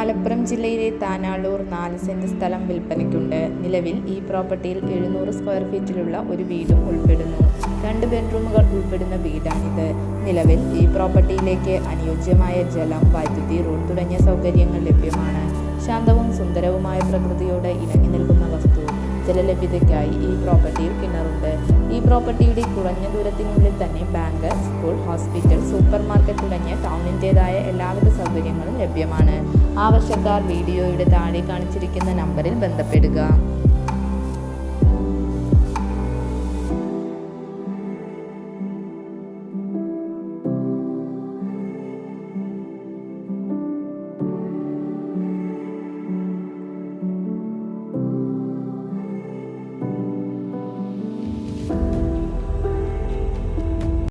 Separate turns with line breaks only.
മലപ്പുറം ജില്ലയിലെ താനാളൂർ 4 സെന്റ് സ്ഥലം വിൽപ്പനയ്ക്കുണ്ട്. നിലവിൽ ഈ പ്രോപ്പർട്ടിയിൽ 700 സ്ക്വയർ ഫീറ്റിലുള്ള ഒരു വീടും ഉൾപ്പെടുന്നു. 2 ബെഡ്റൂമുകൾ ഉൾപ്പെടുന്ന വീടാണിത്. നിലവിൽ ഈ പ്രോപ്പർട്ടിയിലേക്ക് അനുയോജ്യമായ ജലം, വൈദ്യുതി, റോഡ് തുടങ്ങിയ സൗകര്യങ്ങൾ ലഭ്യമാണ്. ശാന്തവും സുന്ദരവുമായ പ്രകൃതിയോട് ഇണങ്ങി നിൽക്കുന്ന വസ്തു. ജലലഭ്യതയ്ക്കായി ഈ പ്രോപ്പർട്ടിയിൽ കിണറുണ്ട്. ഈ പ്രോപ്പർട്ടിയുടെ കുറഞ്ഞ ദൂരത്തിനുള്ളിൽ തന്നെ bank, school, hospital, super market തുടങ്ങിയ ടൗണിൻ്റെതായ എല്ലാവിധ സൗകര്യങ്ങളും ലഭ്യമാണ്. ആവശ്യക്കാർ വീഡിയോയുടെ താഴെ കാണിച്ചിരിക്കുന്ന നമ്പറിൽ ബന്ധപ്പെടുക.